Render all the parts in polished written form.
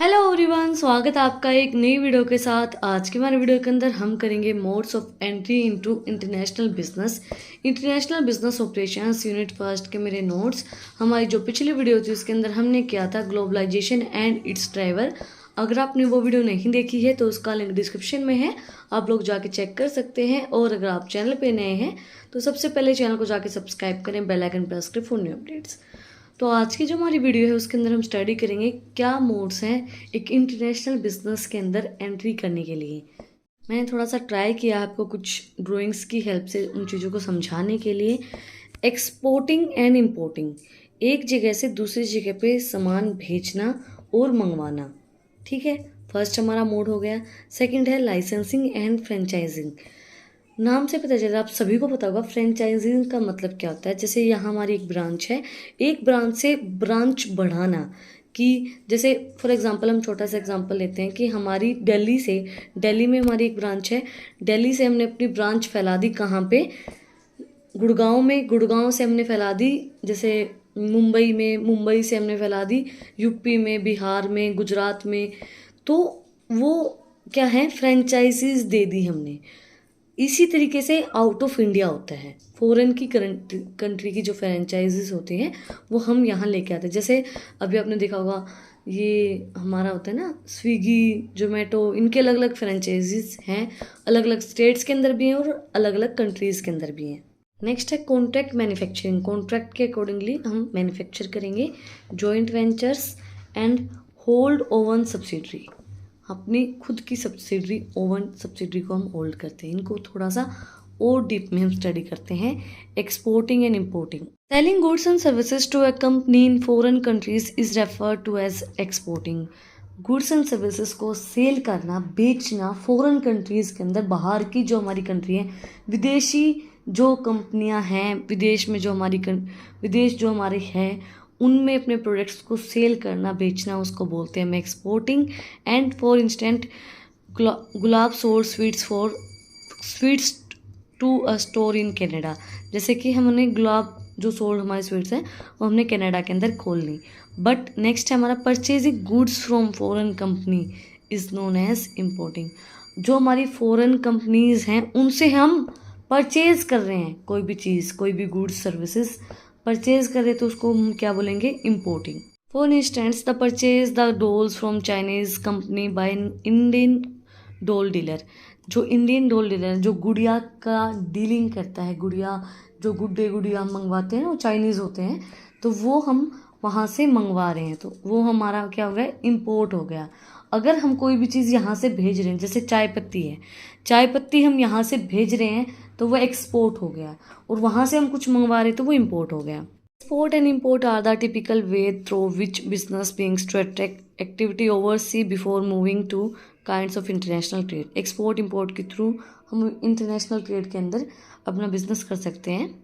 Hello everyone, स्वागत है आपका एक नई वीडियो के साथ। आज के हमारे वीडियो के अंदर हम करेंगे modes of entry into international business operations unit first के मेरे नोट्स। हमारी जो पिछली वीडियो थी उसके अंदर हमने किया था ग्लोबलाइजेशन एंड इट्स ड्राइवर। अगर आपने वो वीडियो नहीं देखी है तो उसका लिंक डिस्क्रिप्शन में है, आप लोग जाके चेक कर सकते हैं। और अगर आप चैनल पे नए हैं तो सबसे पहले चैनल को जाके सब्सक्राइब करें, बेल आइकन प्रेस करें फॉर न्यू अपडेट्स। तो आज की जो हमारी वीडियो है उसके अंदर हम स्टडी करेंगे क्या मोड्स हैं एक इंटरनेशनल बिजनेस के अंदर एंट्री करने के लिए। मैंने थोड़ा सा ट्राई किया आपको कुछ ड्राइंग्स की हेल्प से उन चीज़ों को समझाने के लिए। एक्सपोर्टिंग एंड इम्पोर्टिंग, एक जगह से दूसरी जगह पे सामान भेजना और मंगवाना। ठीक है, फर्स्ट हमारा मोड हो गया। सेकंड है लाइसेंसिंग एंड फ्रेंचाइजिंग। नाम से पता चला, आप सभी को पता होगा फ्रेंचाइजिंग का मतलब क्या होता है। जैसे यहाँ हमारी एक ब्रांच है, एक ब्रांच से ब्रांच बढ़ाना। कि जैसे फॉर एग्जांपल हम छोटा सा एग्जांपल लेते हैं कि हमारी दिल्ली में हमारी एक ब्रांच है। दिल्ली से हमने अपनी ब्रांच फैला दी कहाँ पे, गुड़गांव में। गुड़गांव से हमने फैला दी जैसे मुंबई से हमने फैला दी यूपी में, बिहार में, गुजरात में। तो वो क्या है, फ्रेंचाइजीज दे दी हमने। इसी तरीके से आउट ऑफ इंडिया होता है, फॉरेन की कंट्री की जो फ्रेंचाइजीज होती हैं वो हम यहाँ लेके आते हैं। जैसे अभी आपने देखा होगा ये हमारा होता है ना स्विगी, जोमेटो, इनके अलग अलग फ्रेंचाइजीज हैं, अलग अलग स्टेट्स के अंदर भी हैं और अलग अलग कंट्रीज़ के अंदर भी हैं। नेक्स्ट है कॉन्ट्रैक्ट मैन्युफैक्चरिंग। कॉन्ट्रैक्ट के अकॉर्डिंगली हम मैन्युफैक्चर करेंगे। Joint ventures and hold owned subsidiary, अपनी खुद की सब्सिडरी, ओवन सब्सिडरी को हम होल्ड करते हैं। इनको थोड़ा सा और डीप में हम स्टडी करते हैं। Exporting and importing, selling goods and services to a company in foreign countries is referred to as exporting. Goods and services को सेल करना, बेचना फॉरेन कंट्रीज के अंदर, बाहर की जो हमारी कंट्री है, विदेशी जो कंपनियां हैं, विदेश जो हमारे हैं उनमें अपने प्रोडक्ट्स को सेल करना, बेचना, उसको बोलते हैं हम exporting. And for instance Gulab sold sweets to a store in Canada. जैसे कि हमने गुलाब जो सोल्ड हमारे स्वीट्स हैं वो हमने कनाडा के अंदर खोल ली। बट नेक्स्ट है हमारा purchasing goods from foreign company is known as importing. जो हमारी फॉरेन कंपनीज हैं उनसे हम परचेज कर रहे हैं कोई भी चीज़, कोई भी गुड्स सर्विसेज परचेज करें तो उसको हम क्या बोलेंगे, importing. For instance the purchase the doles from Chinese company by Indian डोल डीलर। जो इंडियन डोल डीलर जो गुड़िया का डीलिंग करता है, गुड़िया जो गुड्डिया हम मंगवाते हैं वो चाइनीज़ होते हैं, तो वो हम वहाँ से मंगवा रहे हैं, तो वो हमारा क्या हो गया, इम्पोर्ट हो गया। अगर हम कोई भी चीज़ यहाँ से भेज रहे हैं, जैसे चाय पत्ती है, चाय पत्ती हम यहाँ से भेज रहे हैं तो वो एक्सपोर्ट हो गया, और वहाँ से हम कुछ मंगवा रहे तो वो इम्पोर्ट हो गया। Export and import are the typical way through which business beings to attract activity overseas before moving two kinds of international trade. Export import के थ्रू हम इंटरनेशनल ट्रेड के अंदर अपना बिजनेस कर सकते हैं।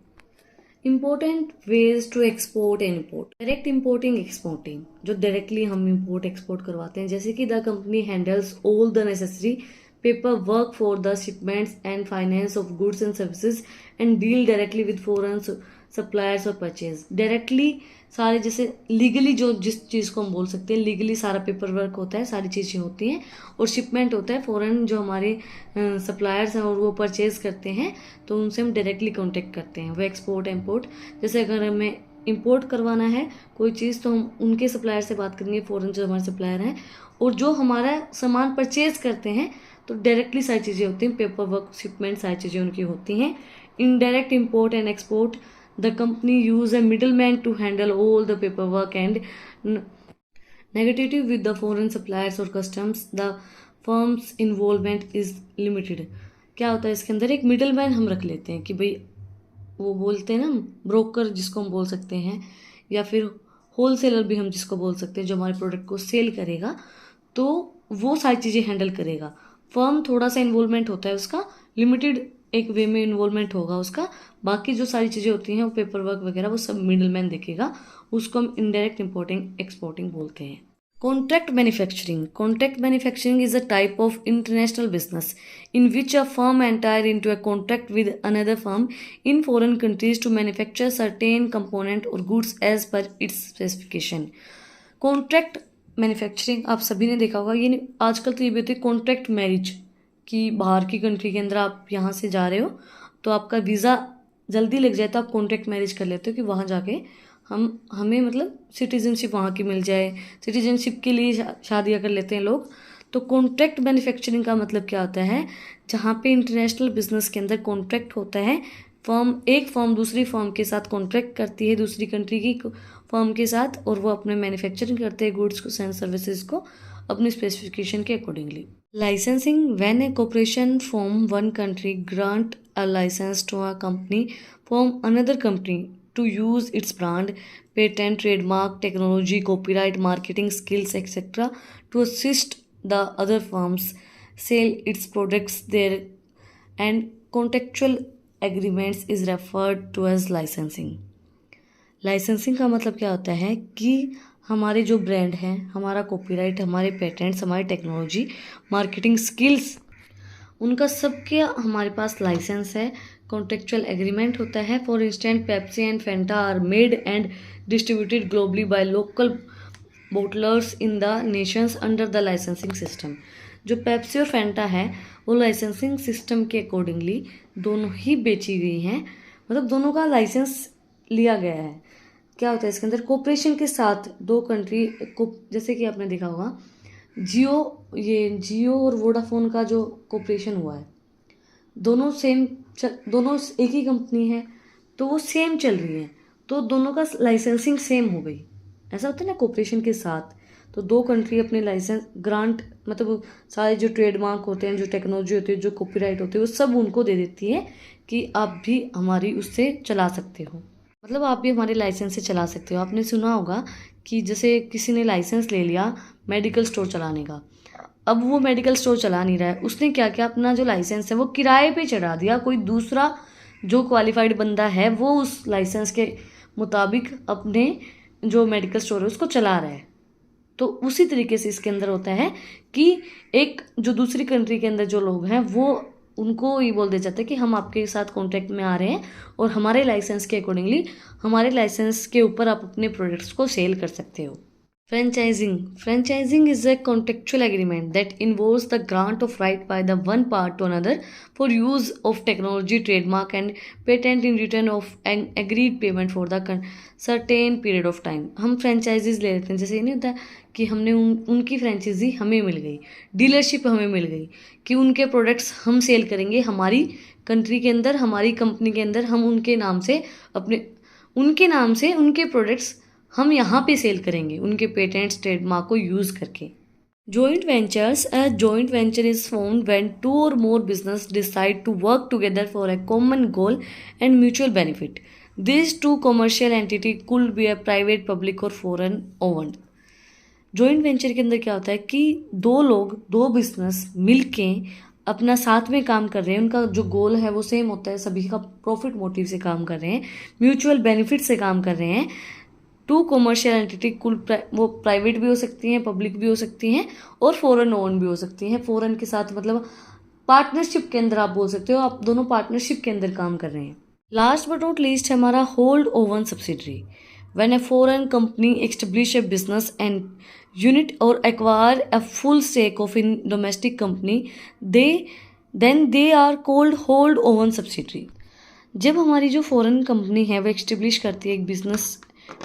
Important ways to export and import, direct importing, exporting, जो directly हम इम्पोर्ट एक्सपोर्ट करवाते हैं। जैसे कि the company handles all the necessary paper work for the shipments and finance of goods and services and deal directly with foreign suppliers और purchase. Directly सारे, जैसे legally जो जिस चीज़ को हम बोल सकते हैं, लीगली सारा पेपर वर्क होता है, सारी चीज़ें होती हैं, और शिपमेंट होता है, फॉरेन जो हमारे सप्लायर्स हैं और वो परचेज करते हैं तो उनसे हम डायरेक्टली कांटेक्ट करते हैं। वो एक्सपोर्ट इम्पोर्ट, जैसे अगर हमें इंपोर्ट करवाना है कोई चीज़ तो हम उनके सप्लायर से बात करेंगे, फॉरेन जो हमारे सप्लायर हैं, और जो हमारा सामान परचेज करते हैं तो डायरेक्टली सारी चीज़ें होती हैं, पेपर वर्क, शिपमेंट, सारी चीज़ें उनकी होती हैं। Indirect import and export, the company use a middleman to handle all the paperwork and negative with the foreign suppliers or customs. The firm's involvement is limited. क्या होता है इसके अंदर, एक मिडलमैन हम रख लेते हैं कि भाई वो बोलते हैं ना ब्रोकर जिसको हम बोल सकते हैं, या फिर होलसेलर भी हम जिसको बोल सकते हैं, जो हमारे प्रोडक्ट को सेल करेगा तो वो सारी चीज़ें हैंडल करेगा। फर्म थोड़ा सा इन्वॉल्वमेंट होता है उसका, लिमिटेड एक वे में इन्वॉल्वमेंट होगा उसका, बाकी जो सारी चीज़ें होती हैं वो पेपर वर्क वगैरह वो सब मिडलमैन देखेगा, उसको हम इनडायरेक्ट इम्पोर्टिंग एक्सपोर्टिंग बोलते हैं। Contract manufacturing, contract manufacturing is a type of international business in which a firm entire into a contract with another firm in foreign countries to manufacture certain component और goods as per its specification. Contract manufacturing आप सभी ने देखा होगा, ये आजकल तो ये भी होती है कॉन्ट्रैक्ट मैरिज, कि बाहर की कंट्री के अंदर आप यहाँ से जा रहे हो तो आपका वीज़ा जल्दी लग जाए तो आप कॉन्ट्रैक्ट मैरिज कर लेते हो कि वहाँ जाके हमें मतलब सिटीजनशिप वहाँ की मिल जाए। सिटीजनशिप के लिए शादियाँ कर लेते हैं लोग। तो कॉन्ट्रैक्ट मैन्युफैक्चरिंग का मतलब क्या होता है, जहाँ पे इंटरनेशनल बिजनेस के अंदर कॉन्ट्रैक्ट होता है, एक फर्म दूसरी फर्म के साथ कॉन्ट्रैक्ट करती है दूसरी कंट्री की फर्म के साथ, और वो अपने मैन्युफैक्चरिंग करते हैं गुड्स को एंड सर्विसेज को अपनी स्पेसिफिकेशन के accordingly. Licensing, when a corporation from one country grant a licence to a company from another country to use its brand, patent, trademark, technology, copyright, marketing skills, etc. to assist the other firms sell its products there, and contractual agreements is referred to as licensing. Licensing का मतलब क्या होता है कि हमारे जो brand हैं, हमारा कॉपीराइट, हमारे पेटेंट्स, हमारी टेक्नोलॉजी, मार्केटिंग स्किल्स, उनका सबके हमारे पास लाइसेंस है, कॉन्ट्रेक्चुअल एग्रीमेंट होता है। For instance Pepsi and Fanta are made and distributed globally by local bottlers in the nations under the licensing system. जो पेप्सी और फेंटा है वो लाइसेंसिंग सिस्टम के अकॉर्डिंगली दोनों ही बेची गई हैं, मतलब दोनों का लाइसेंस लिया गया है। क्या होता है इसके अंदर, कोऑपरेशन के साथ दो कंट्री को, जैसे कि आपने देखा होगा जियो और वोडाफोन का जो कोऑपरेशन हुआ है, दोनों दोनों एक ही कंपनी है तो वो सेम चल रही है, तो दोनों का लाइसेंसिंग सेम हो गई। ऐसा होता है ना कोऑपरेशन के साथ, तो दो कंट्री अपने लाइसेंस ग्रांट, मतलब सारे जो ट्रेडमार्क होते हैं, जो टेक्नोलॉजी होती है, जो कॉपीराइट होते हैं, वो सब उनको दे देती है कि आप भी हमारी उससे चला सकते हो, मतलब आप भी हमारे लाइसेंस से चला सकते हो। आपने सुना होगा कि जैसे किसी ने लाइसेंस ले लिया मेडिकल स्टोर चलाने का, अब वो मेडिकल स्टोर चला नहीं रहा है, उसने क्या किया, अपना जो लाइसेंस है वो किराए पे चढ़ा दिया। कोई दूसरा जो क्वालिफाइड बंदा है वो उस लाइसेंस के मुताबिक अपने जो मेडिकल स्टोर है उसको चला रहा है। तो उसी तरीके से इसके अंदर होता है कि एक जो दूसरी कंट्री के अंदर जो लोग हैं वो उनको ये बोल दिया जाता है कि हम आपके साथ कॉन्ट्रैक्ट में आ रहे हैं और हमारे लाइसेंस के अकॉर्डिंगली, हमारे लाइसेंस के ऊपर आप अपने प्रोडक्ट्स को सेल कर सकते हो। Franchising is a contractual agreement that involves the grant of right by the one part to another for use of technology, trademark, and patent in return of an agreed payment for the certain period of time. हम franchises ले लेते हैं, जैसे ये नहीं होता कि हमने उनकी फ्रेंचाइजी हमें मिल गई, डीलरशिप हमें मिल गई कि उनके प्रोडक्ट्स हम सेल करेंगे हमारी कंट्री के अंदर, हमारी कंपनी के अंदर, हम उनके नाम से उनके प्रोडक्ट्स हम यहाँ पे सेल करेंगे उनके पेटेंट्स ट्रेडमार्क को यूज़ करके। Joint ventures, a joint venture is formed when two or more business decide to work together for a common goal and mutual benefit. This two commercial entity could be a private, public or foreign owned. Joint venture के अंदर क्या होता है कि दो लोग, दो business मिलके अपना साथ में काम कर रहे हैं, उनका जो गोल है वो सेम होता है, सभी का प्रॉफिट मोटिव से काम कर रहे हैं, म्यूचुअल बेनिफिट से काम कर रहे हैं। टू कमर्शियल एंटिटी कुल, वो प्राइवेट भी हो सकती हैं, पब्लिक भी हो सकती हैं और फॉरेन ओन भी हो सकती हैं। फॉरेन के साथ मतलब पार्टनरशिप के अंदर आप बोल सकते हो, आप दोनों पार्टनरशिप के अंदर काम कर रहे हैं। लास्ट बट नॉट लीस्ट है हमारा wholly owned subsidiary. When a foreign company establish a business and unit or acquire a full stake of in domestic company, then they are called wholly owned subsidiary. जब हमारी जो foreign company है वो establish करती है एक business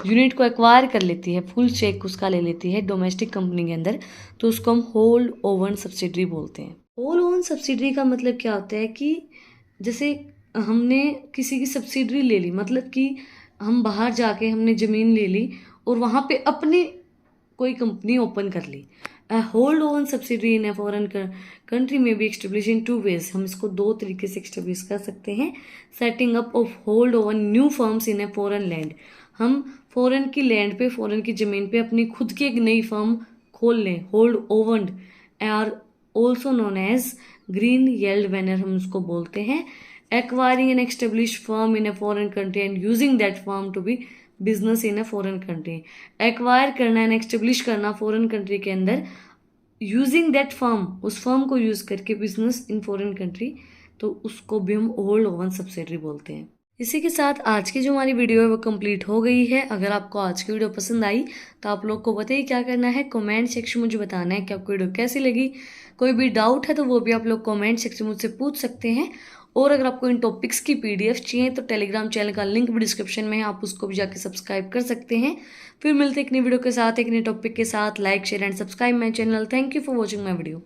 unit को, acquire कर लेती है, फुल चेक उसका ले लेती है डोमेस्टिक कंपनी के अंदर, तो उसको हम होल्ड ओवन सब्सिडरी बोलते हैं। होल्ड ओवन सब्सिडरी का मतलब क्या होता है कि जैसे हमने किसी की सब्सिडरी ले ली, मतलब कि हम बाहर जाके हमने ज़मीन ले ली और वहाँ पे अपनी कोई कंपनी ओपन कर ली। A hold on subsidiary in a foreign country may be established in two ways. हम इसको दो तरीके से एस्टेब्लिश कर सकते हैं। Setting up of hold oven new firms in a foreign land, हम फॉरेन की लैंड पे, फॉरेन की ज़मीन पे अपनी खुद की एक नई फर्म खोल लें। Wholly owned are also known as greenfield venture, हम उसको बोलते हैं। Acquiring an establish firm in a foreign country and using that firm to be business in a foreign country. Acquire करना एंड एस्टेब्लिश करना foreign country के अंदर, using that firm, उस firm को यूज़ करके बिजनेस इन फॉरेन कंट्री, तो उसको भी हम होल्ड ओवन सब्सिडरी बोलते हैं। इसी के साथ आज की जो हमारी वीडियो है वो कंप्लीट हो गई है। अगर आपको आज की वीडियो पसंद आई तो आप लोग को बताइए क्या करना है, कमेंट सेक्शन में मुझे बताना है कि आपको वीडियो कैसी लगी। कोई भी डाउट है तो वो भी आप लोग कमेंट सेक्शन में मुझसे पूछ सकते हैं। और अगर आपको इन टॉपिक्स की पीडीएफ चाहिए तो टेलीग्राम चैनल का लिंक भी डिस्क्रिप्शन में है, आप उसको भी जाके सब्सक्राइब कर सकते हैं। फिर मिलते हैं एक नई वीडियो के साथ, एक नए टॉपिक के साथ। Like share and subscribe my channel. Thank you for watching my video.